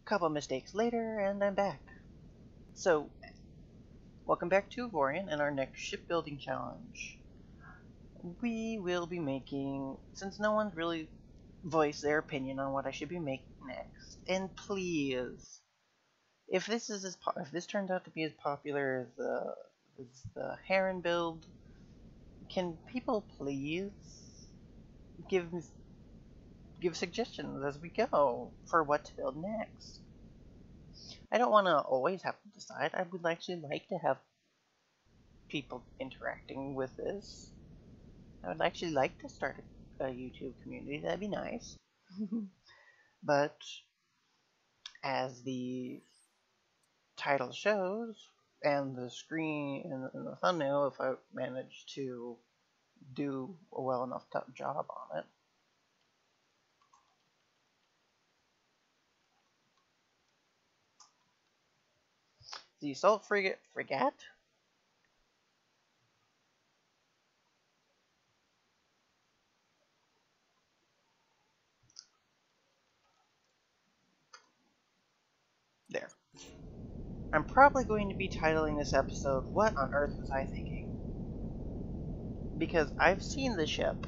Couple mistakes later, and I'm back. So, welcome back to Vorian and our next shipbuilding challenge. We will be making, since no one's really voiced their opinion on what I should be making next, and please, if this turns out to be as popular as the Heron build, can people please give suggestions as we go for what to build next? I don't want to always have to decide. I would actually like to have people interacting with this. I would actually like to start a YouTube community. That'd be nice. But as the title shows, and the screen and the thumbnail, if I manage to do a well enough job on it, the assault frigate there. I'm probably going to be titling this episode, What on Earth Was I Thinking? Because I've seen the ship.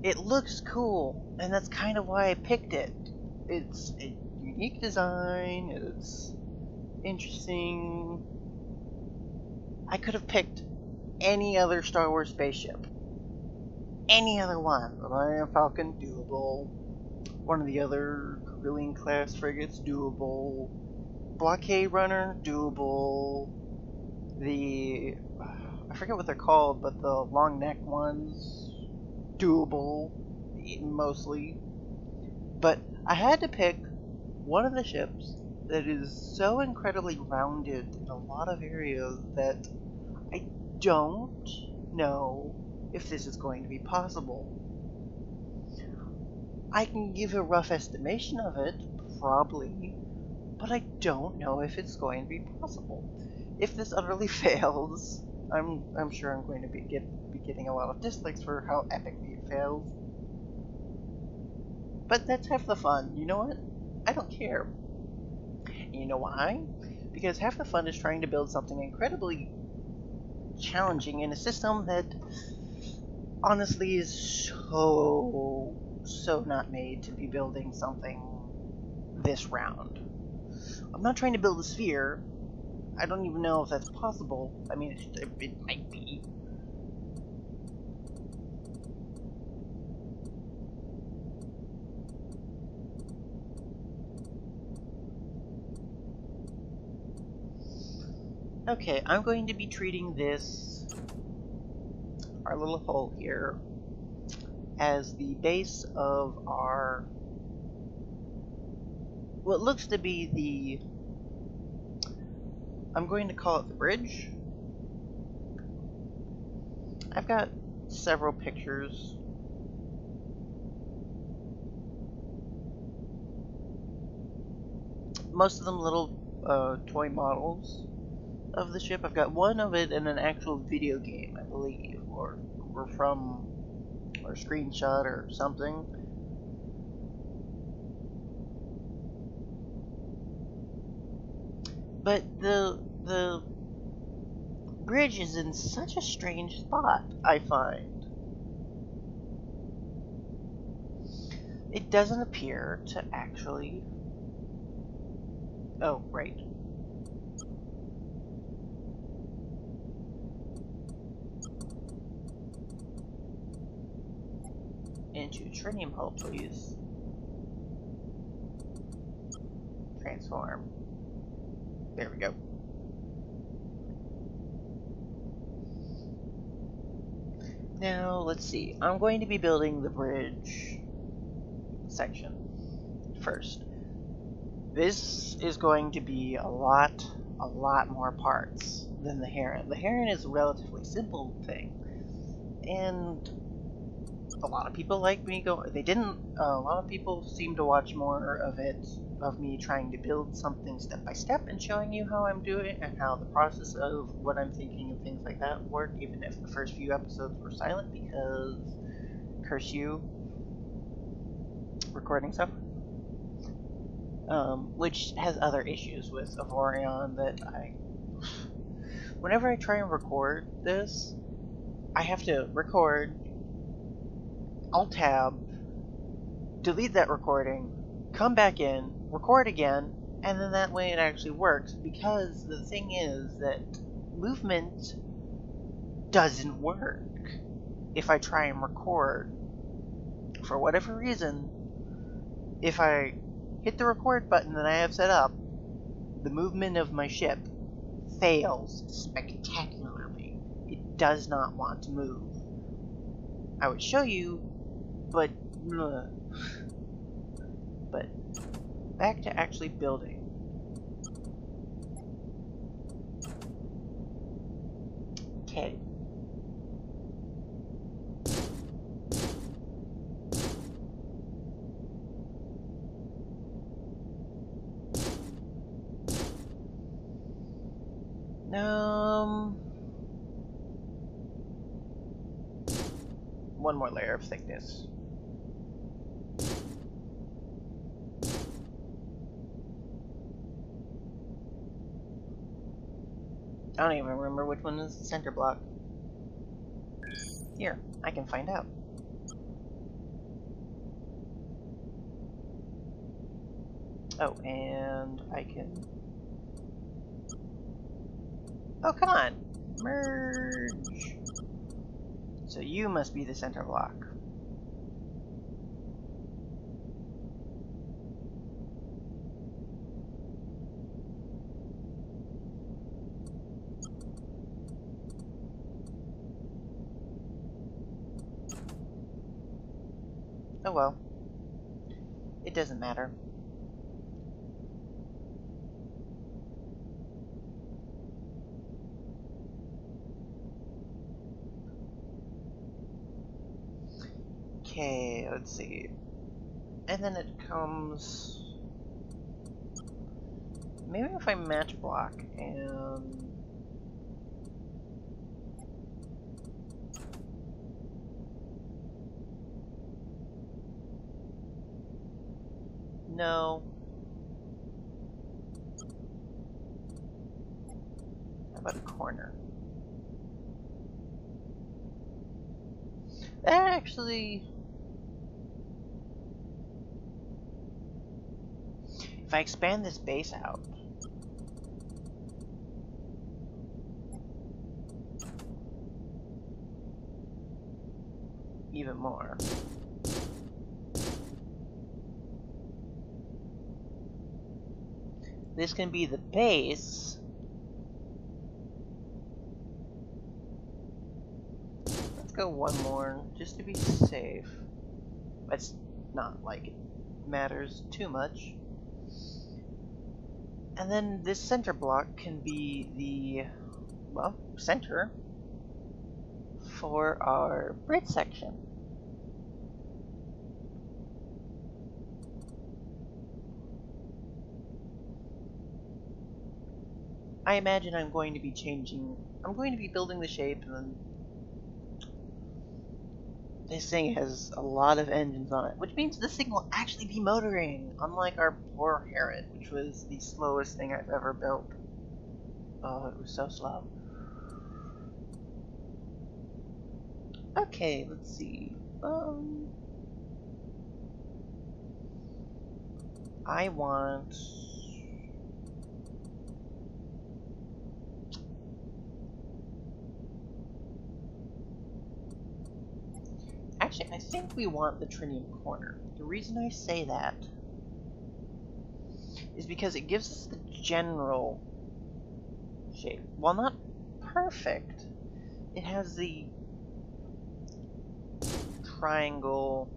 It looks cool, and that's kind of why I picked it. It's a unique design, it's interesting. I could have picked any other Star Wars spaceship. Any other one. The Millennium Falcon, doable. One of the other Grilling class frigates, doable. Blockade Runner, doable. I forget what they're called, but the long neck ones, doable, mostly. But I had to pick one of the ships that is so incredibly rounded in a lot of areas that I don't know if this is going to be possible. I can give a rough estimation of it, probably, but I don't know if it's going to be possible. If this utterly fails, I'm sure I'm going to be getting a lot of dislikes for how epically it fails. But that's half the fun. You know what? I don't care. You know why? Because half the fun is trying to build something incredibly challenging in a system that honestly is so not made to be building something this round. I'm not trying to build a sphere. I don't even know if that's possible. I mean, it might be. Okay, I'm going to be treating this, our little hole here, as the base of our, what looks to be the, I'm going to call it the bridge. I've got several pictures. Most of them little toy models of the ship. I've got one of it in an actual video game, I believe, or a screenshot or something. But the bridge is in such a strange spot, I find. It doesn't appear to actually... Oh, right. Into tritium hull, please. Transform. There we go. Now, let's see. I'm going to be building the bridge section first. This is going to be a lot more parts than the Heron. The Heron is a relatively simple thing, and a lot of people like me a lot of people seem to watch more of it, of me trying to build something step by step and showing you how I'm doing and how the process of what I'm thinking and things like that work, even if the first few episodes were silent because, curse you, recording stuff. Which has other issues with Avorion that whenever I try and record this, I have to record, Alt-Tab, delete that recording, come back in, record again, and then that way it actually works, because the thing is that movement doesn't work if I try and record. For whatever reason, if I hit the record button that I have set up, the movement of my ship fails spectacularly. It does not want to move. I would show you, but back to actually building. Okay. One more layer of thickness. I don't even remember which one is the center block. Here, I can find out. Oh, and I can... Oh, come on! Merge! So you must be the center block. Oh well. It doesn't matter. Okay, let's see. And then it comes... Maybe if I match block and... No. How about a corner? That actually... If I expand this base out... even more... This can be the base. Let's go one more, just to be safe. It's not like it matters too much. And then this center block can be the, well, center for our bridge section. I imagine I'm going to be building the shape, and then this thing has a lot of engines on it, which means this thing will actually be motoring, unlike our poor Heron, which was the slowest thing I've ever built. Oh, it was so slow. Okay, let's see. I want... Actually, I think we want the trinium corner. The reason I say that is because it gives us the general shape. While not perfect, it has the triangle...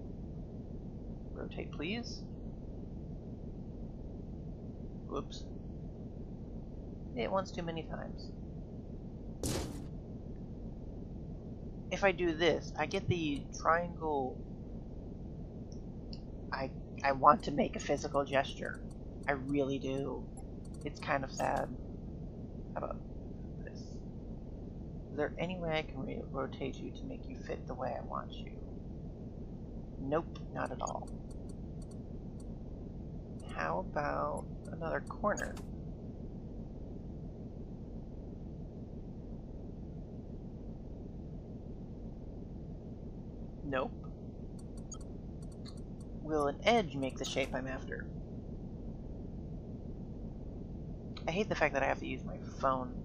Rotate, please. Whoops. It once too many times. If I do this, I get the triangle... I want to make a physical gesture. I really do. It's kind of sad. How about this? Is there any way I can rotate you to make you fit the way I want you? Nope, not at all. How about another corner? Nope. Will an edge make the shape I'm after? I hate the fact that I have to use my phone.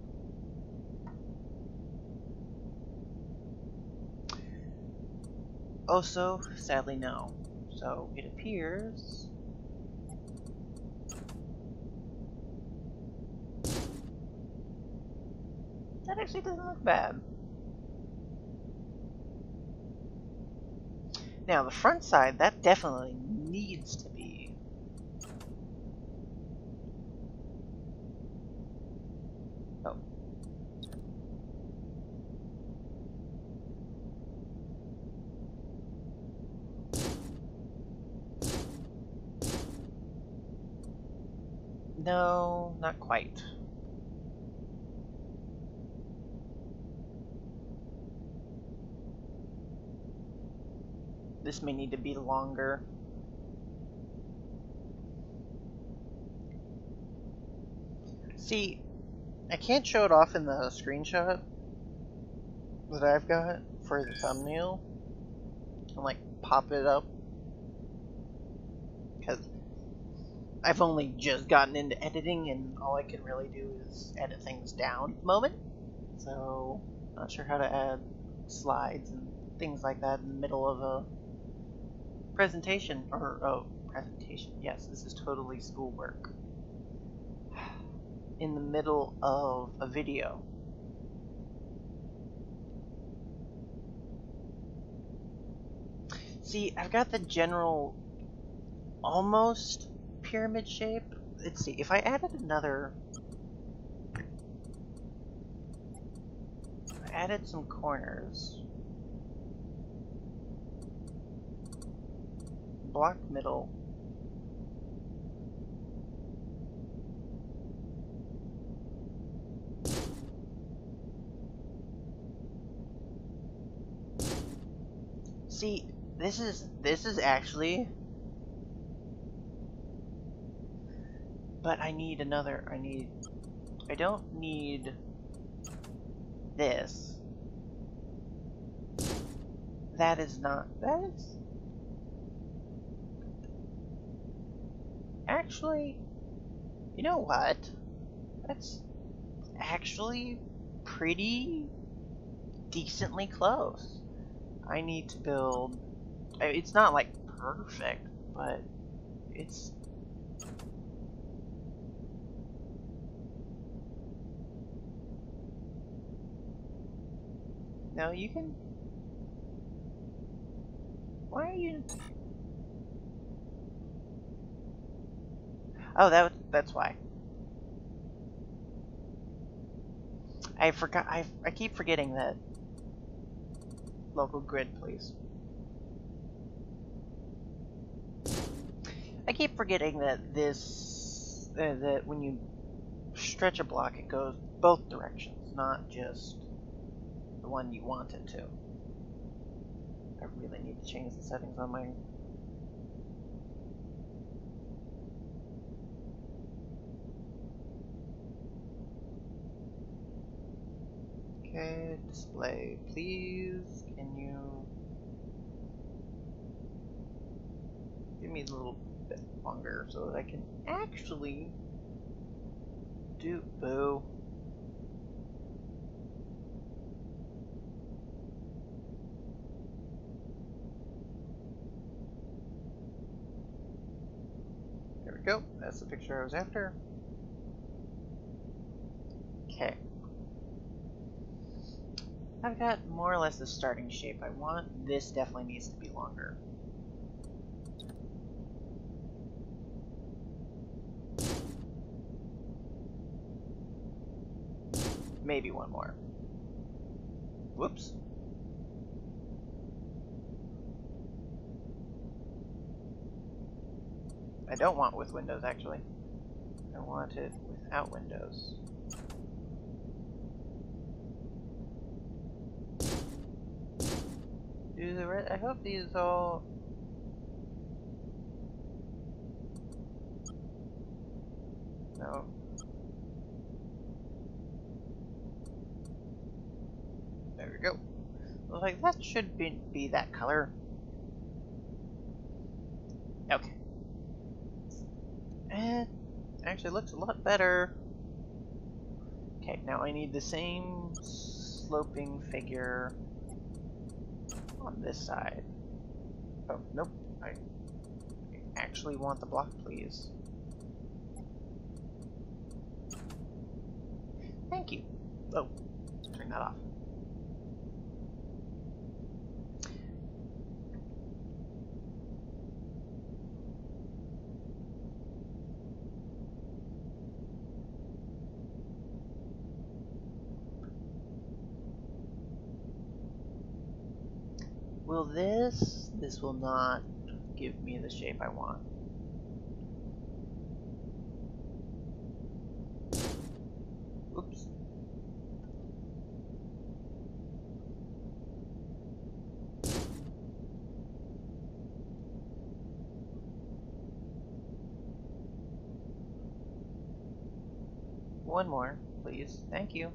Also, sadly, no. So it appears that actually doesn't look bad. Now, the front side, that definitely needs to be. Oh. No, not quite. This may need to be longer. See, I can't show it off in the screenshot that I've got for the thumbnail and like pop it up because I've only just gotten into editing and all I can really do is edit things down at the moment. So, not sure how to add slides and things like that in the middle of a presentation. Presentation. Yes, this is totally schoolwork. In the middle of a video. See, I've got the general almost pyramid shape. Let's see, if I added another... I added some corners. Block middle. See, this is actually... But I need another, I don't need this. That is actually, you know what? That's actually pretty decently close. I need to build, it's not like perfect, but it's... No, you can... Why are you... Oh, that's why. I forgot, I keep forgetting that. Local grid, please. I keep forgetting that this, that when you stretch a block, it goes both directions, not just the one you want it to. I really need to change the settings on my... Okay, display, please. Can you give me a little bit longer so that I can actually do... Boo. There we go. That's the picture I was after. Okay. I've got more or less the starting shape I want. This definitely needs to be longer. Maybe one more. Whoops. I don't want with windows, actually. I want it without windows. Do the red... I hope these all... No. There we go. Like, that should be that color. Okay. It actually looks a lot better. Okay, now I need the same sloping figure on this side. Oh, nope. I actually want the block, please. Thank you. Oh, turn that off. Will this? This will not give me the shape I want. Oops. One more, please. Thank you.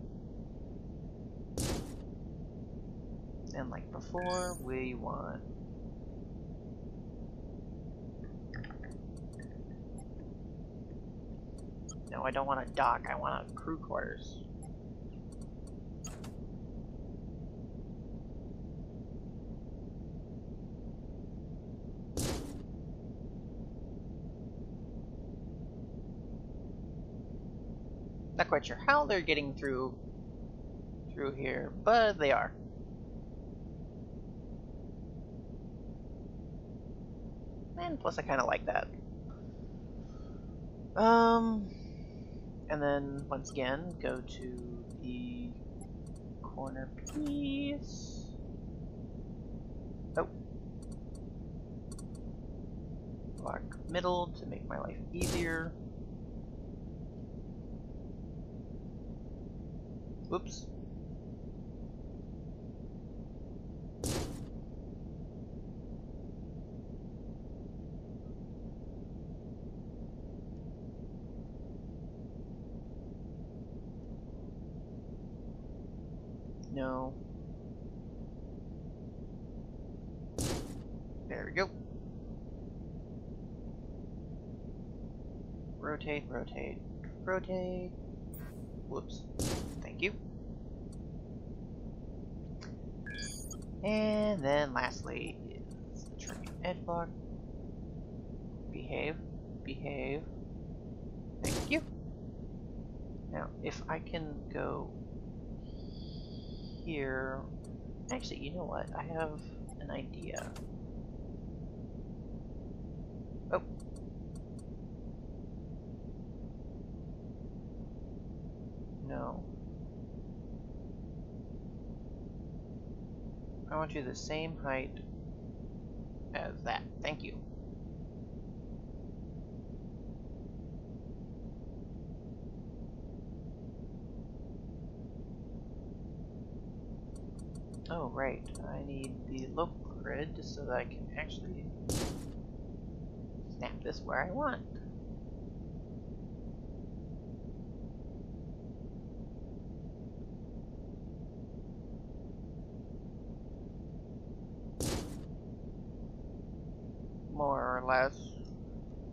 And like before, we want... No, I don't want a dock. I want a crew quarters. Not quite sure how they're getting through here, but they are. And plus I kind of like that. And then once again, go to the corner piece. Oh. Block middle to make my life easier. Whoops. No. There we go. Rotate, rotate, rotate. Whoops. Thank you. And then lastly is the trim edge block. Behave. Behave. Thank you. Now, if I can go here... Actually, you know what? I have an idea. Oh. No. I want you the same height as that. Thank you. Oh, right. I need the local grid so that I can actually snap this where I want. More or less.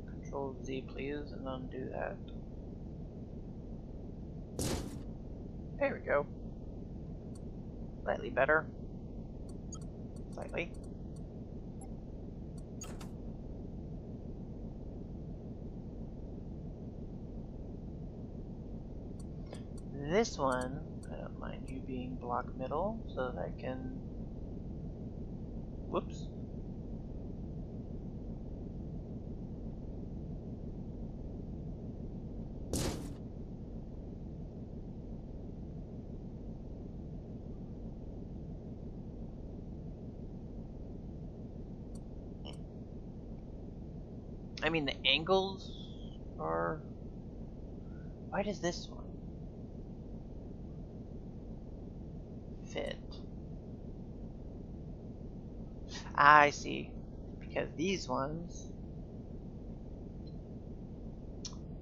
Control Z, please, and undo that. There we go. Slightly better. Slightly. This one, I don't mind you being block middle, so that I can... Whoops. I mean, the angles are... Why does this one fit? I see. Because these ones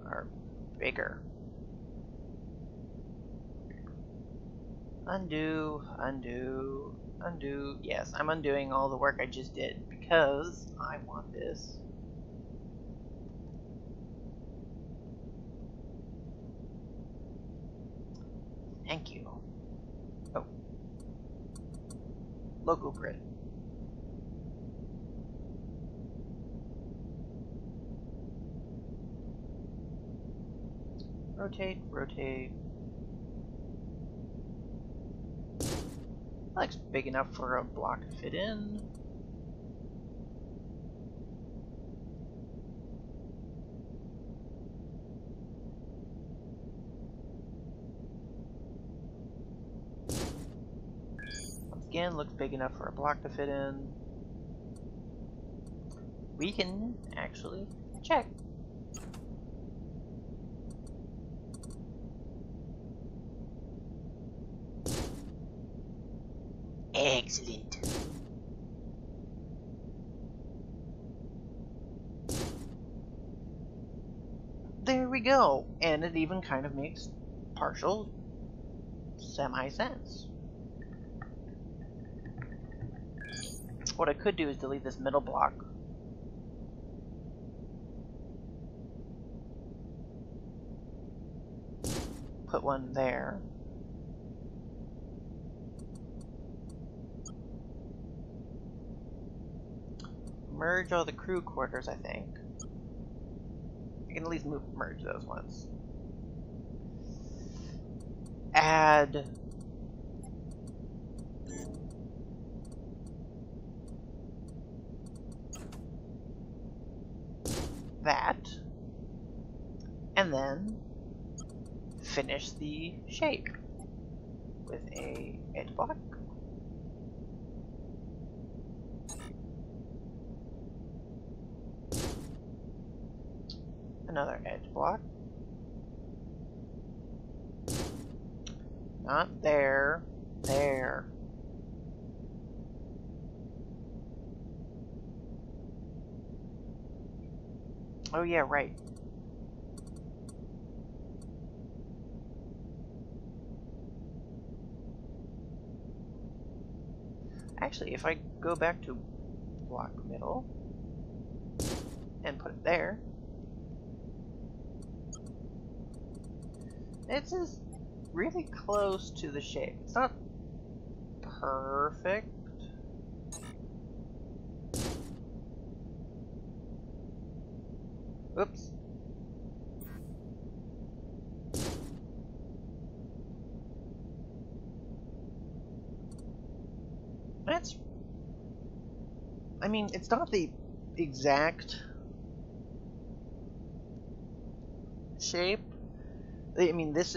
are bigger. Undo, undo, undo. Yes, I'm undoing all the work I just did because I want this. Thank you. Oh. Local grid. Rotate, rotate. That looks big enough for a block to fit in. Once again, looks big enough for a block to fit in. We can actually check. Excellent. There we go. And it even kind of makes partial semi-sense. What I could do is delete this middle block. Put one there. Merge all the crew quarters, I think. I can at least merge those ones. Add that, and then finish the shape with a edge block. Another edge block. Not there. There. Oh yeah, right. Actually, if I go back to block middle and put it there, it's just really close to the shape. It's not perfect. Oops. That's... I mean, it's not the exact shape. I mean, this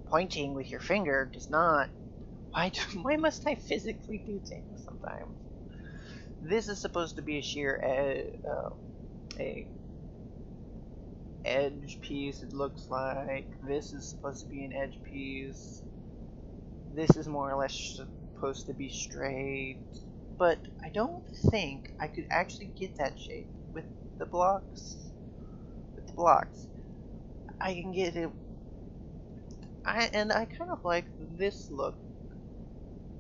pointing with your finger does not... Why must I physically do things sometimes? This is supposed to be a sheer a edge piece, it looks like. This is supposed to be an edge piece. This is more or less supposed to be straight. But I don't think I could actually get that shape with the blocks. I can get it. And I kind of like this look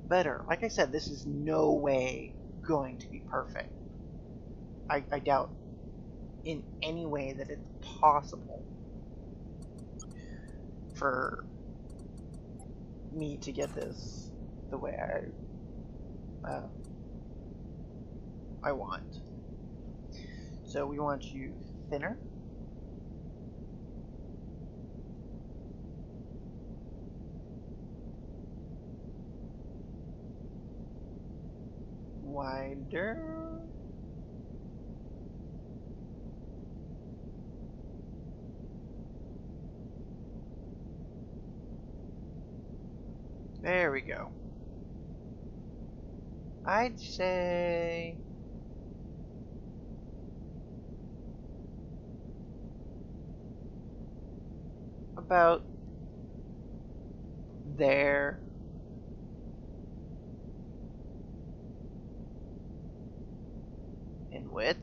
better. Like I said, this is no way going to be perfect. I doubt in any way that it's possible for me to get this the way I want. So we want you thinner. Wider. There we go. I'd say about there. In width.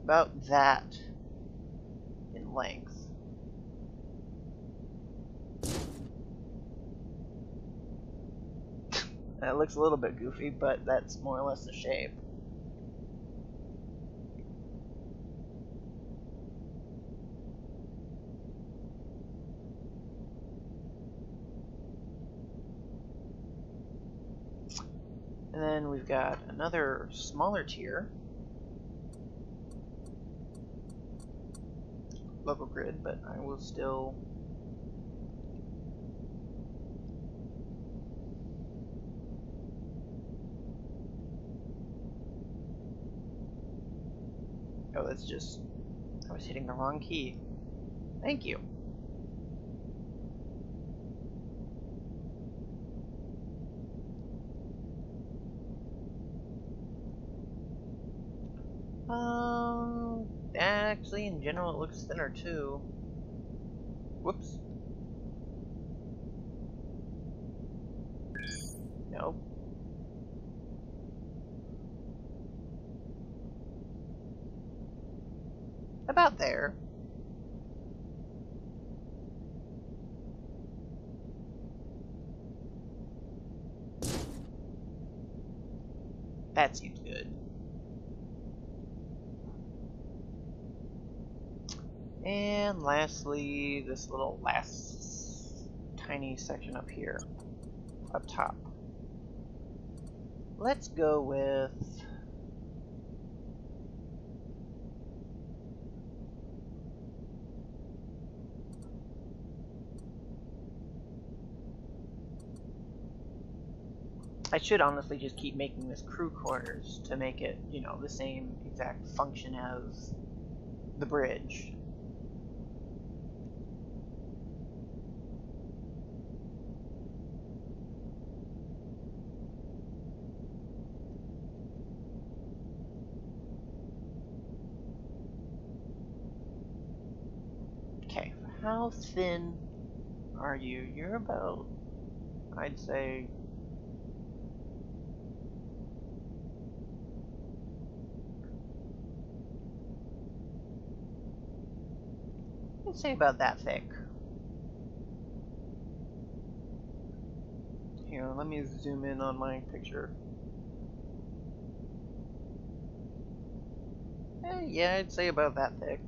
About that in length. That looks a little bit goofy, but that's more or less the shape. And then we've got another smaller tier. Local grid, but I will still... Oh, that's just... I was hitting the wrong key. Thank you. Actually, in general, it looks thinner too. Whoops. Nope. About there. That seems good. And lastly, this little last tiny section up here, up top. Let's go with... I should honestly just keep making this crew quarters to make it, you know, the same exact function as the bridge. Okay, how thin are you? You're about, I'd say... I'd say about that thick. Here, let me zoom in on my picture. Yeah, I'd say about that thick.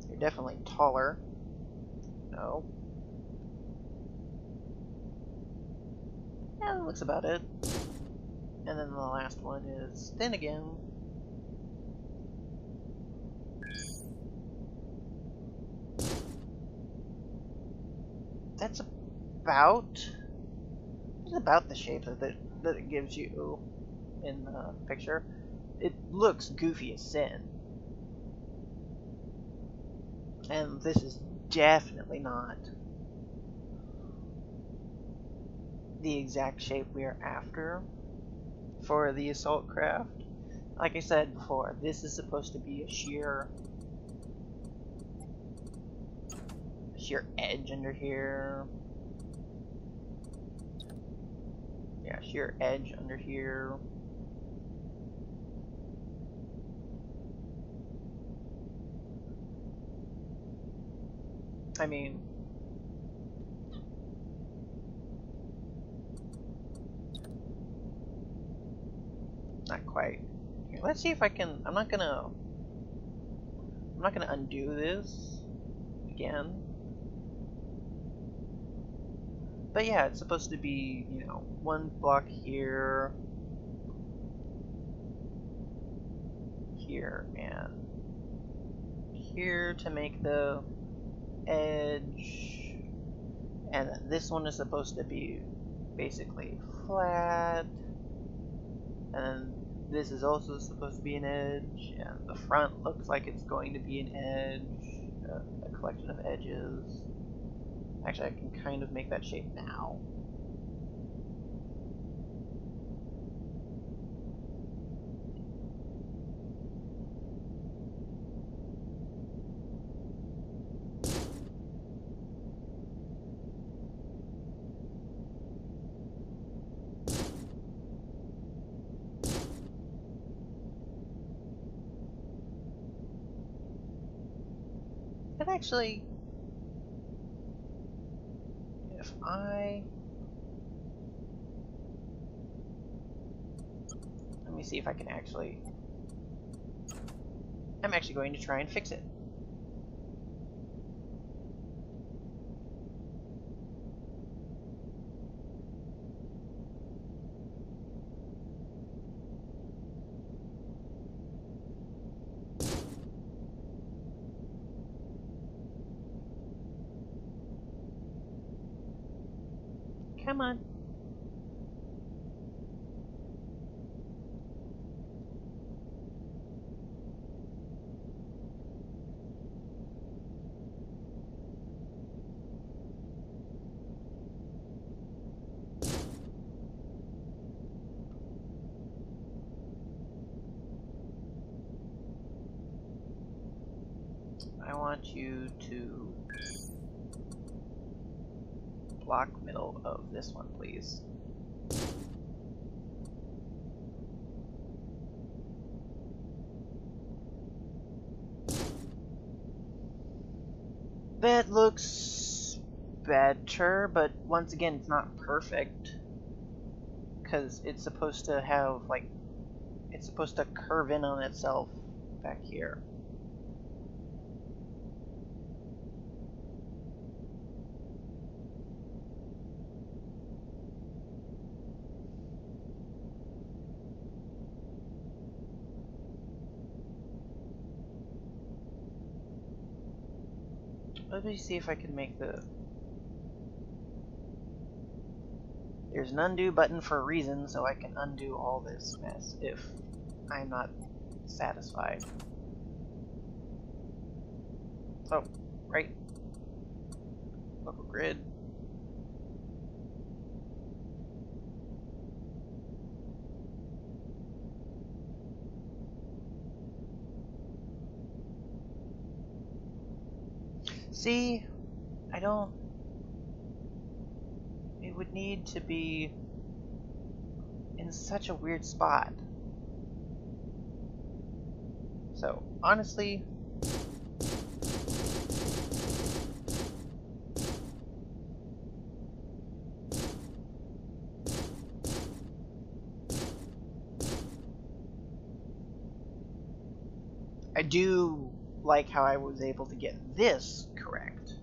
You're definitely taller. No. Yeah, that looks about it. And then the last one is thin again. That's about the shape that it gives you in the picture. It looks goofy as sin. And this is definitely not the exact shape we are after for the assault craft. Like I said before, this is supposed to be a sheer edge under here. Yeah, sheer edge under here. I mean, not quite. Here, let's see if I can. I'm not gonna undo this again. But yeah, it's supposed to be, you know, one block here, here, and here to make the edge. And then this one is supposed to be basically flat. And then this is also supposed to be an edge. And the front looks like it's going to be an edge, a collection of edges. Actually, I can kind of make that shape now. actually, if I... Let me see if I can actually... I'm actually going to try and fix it. Come on. I want you to block middle of this one, please. That looks better, but once again, it's not perfect. Because it's supposed to have, like, it's supposed to curve in on itself back here. Let me see if I can make the... There's an undo button for a reason, so I can undo all this mess if I'm not satisfied. Oh, right. Local grid. See, I don't... It would need to be in such a weird spot. So, honestly... I do like how I was able to get this correct.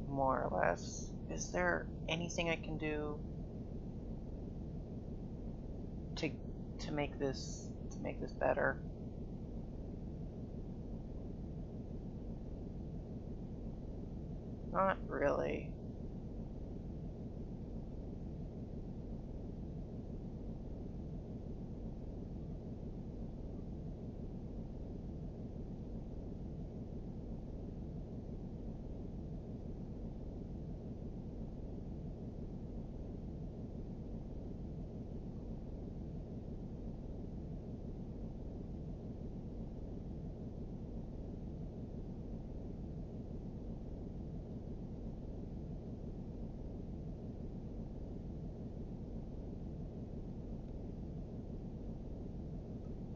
More or less. Is there anything I can do to make this better? Not really.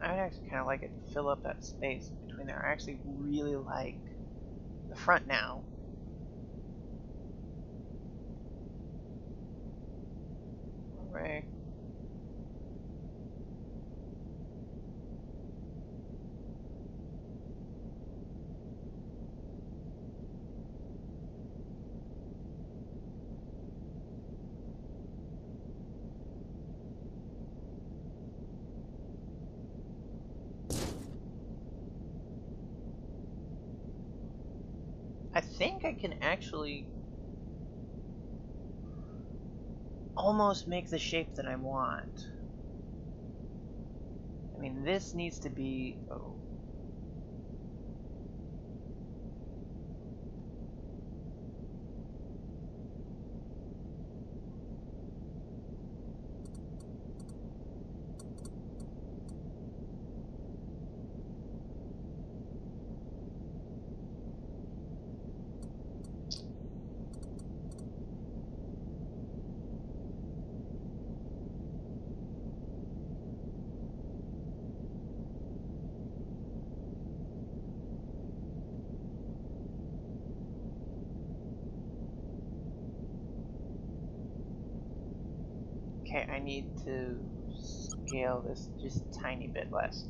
I would actually kind of like it to fill up that space between there. I actually really like the front now. Alright. I think I can actually almost make the shape that I want. I mean, this needs to be... Oh. Okay, I need to scale this just a tiny bit less.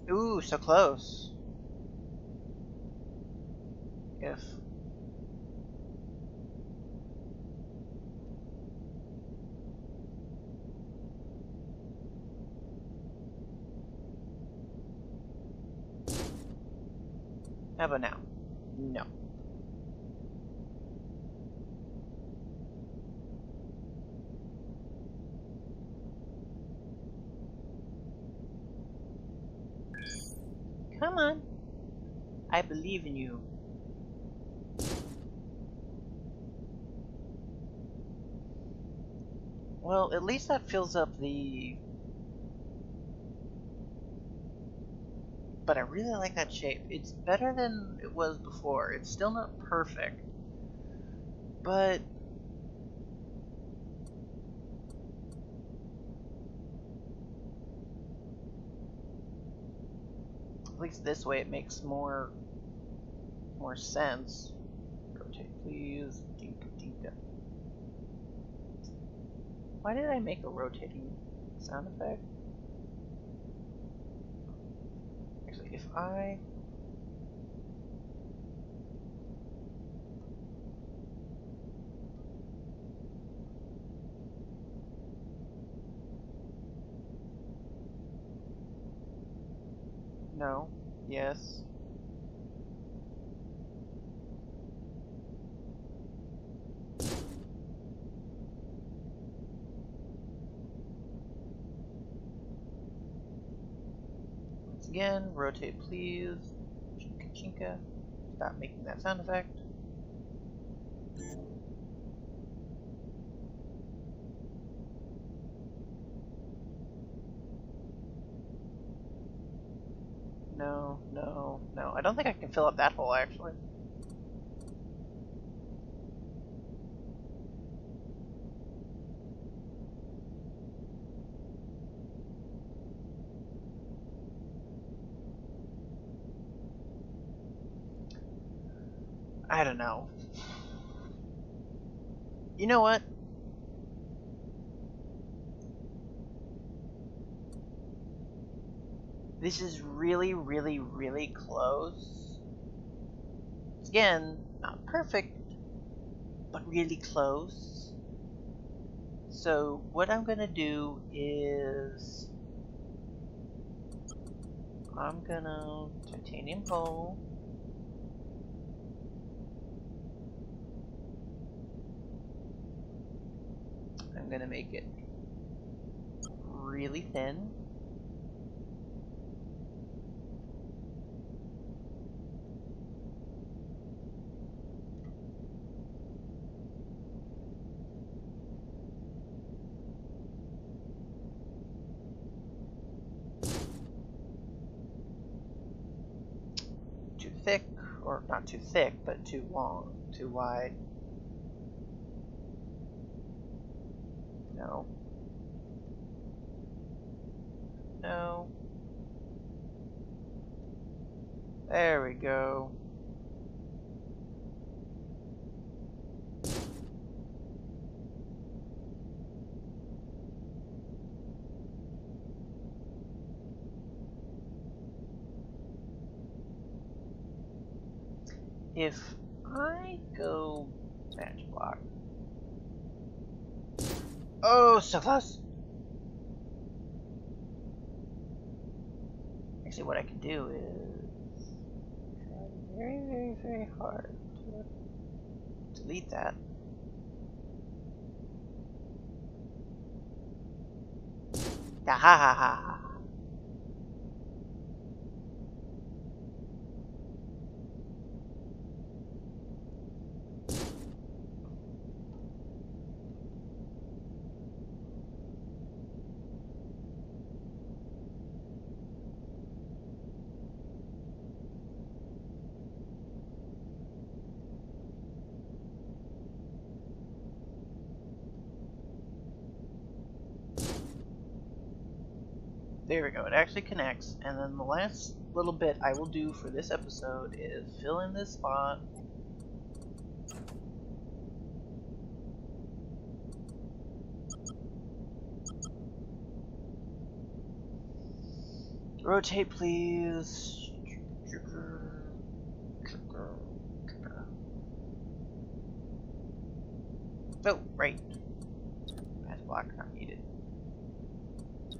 Ooh, so close. If how about now? No. Come on. I believe in you. Well, at least that fills up the... But I really like that shape. It's better than it was before. It's still not perfect. But... at least this way it makes more sense. Rotate, please. Dink, dink. Why did I make a rotating sound effect? Actually, if I... No. Yes. Once again, rotate please. Chinka chinka. Stop making that sound effect. No, no, no. I don't think I can fill up that hole, actually. I don't know. You know what? This is really, really, really close. Again, not perfect, but really close. So what I'm gonna do is I'm gonna titanium hole. I'm gonna make it really thin. Too thick, or not too thick, but too long, too wide. No. No. There we go. If I go match block. Oh, so close. Actually, what I can do is try very, very, very hard to delete that. Ha ha ha ha. There we go. It actually connects. And then the last little bit I will do for this episode is fill in this spot. Rotate, please. Oh, right. Match block not needed.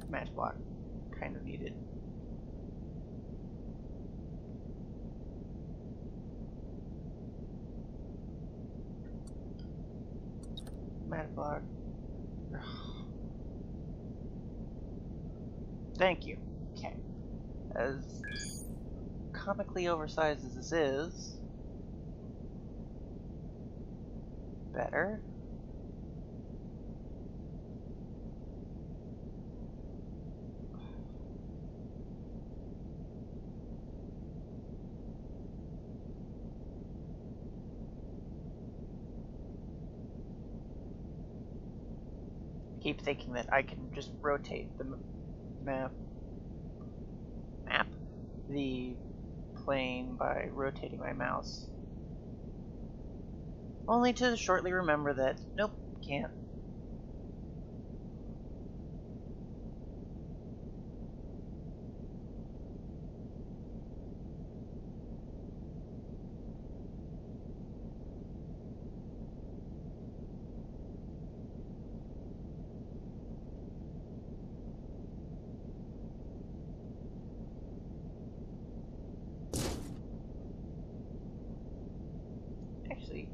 Match block kind of needed. Match block. Thank you. Okay. As comically oversized as this is, better. Keep thinking that I can just rotate the the plane by rotating my mouse. Only to shortly remember that, nope, can't. Actually,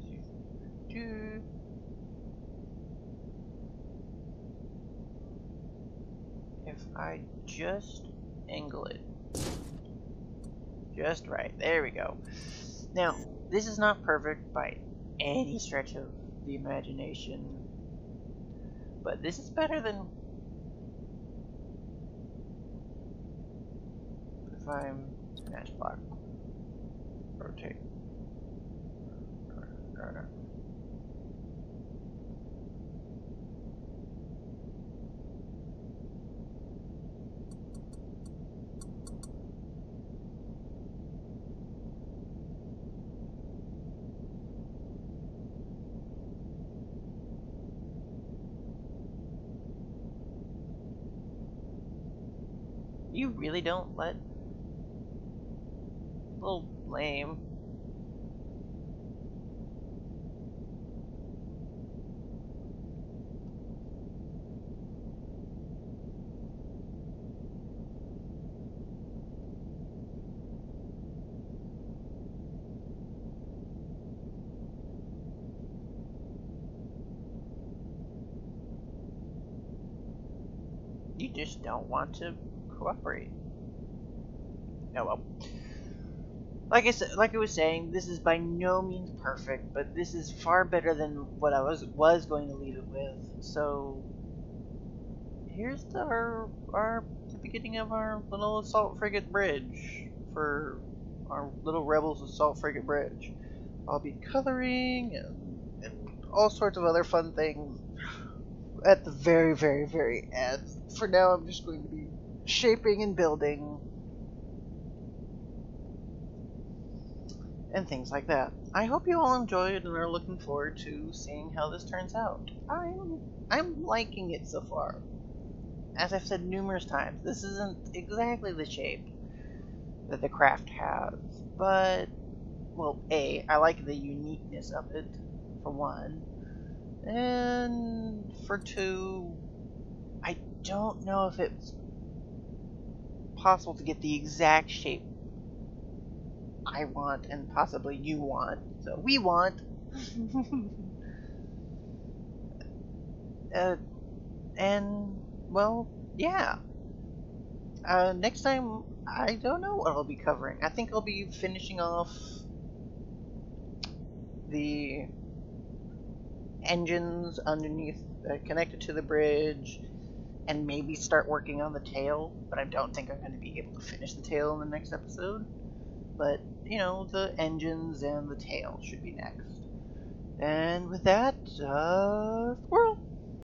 if I just angle it just right, there we go. Now, this is not perfect by any stretch of the imagination, but this is better than if I'm match block, rotate. You really don't let... A little lame. You just don't want to cooperate. Oh well. Like I said, like I was saying, this is by no means perfect, but this is far better than what I was going to leave it with. So here's the beginning of our little assault frigate bridge for our little rebels assault frigate bridge. I'll be coloring and all sorts of other fun things at the very, very, very end. For now, I'm just going to be shaping and building and things like that. I hope you all enjoyed and are looking forward to seeing how this turns out. I'm liking it so far. As I've said numerous times, this isn't exactly the shape that the craft has, but, well, A, I like the uniqueness of it, for one, and for two, I don't know if it's possible to get the exact shape I want and possibly you want. So we want. And, well, yeah. Next time, I don't know what I'll be covering. I think I'll be finishing off the engines underneath, connected to the bridge, and maybe start working on the tail, but I don't think I'm going to be able to finish the tail in the next episode. But, you know, the engines and the tail should be next. And with that, squirrel!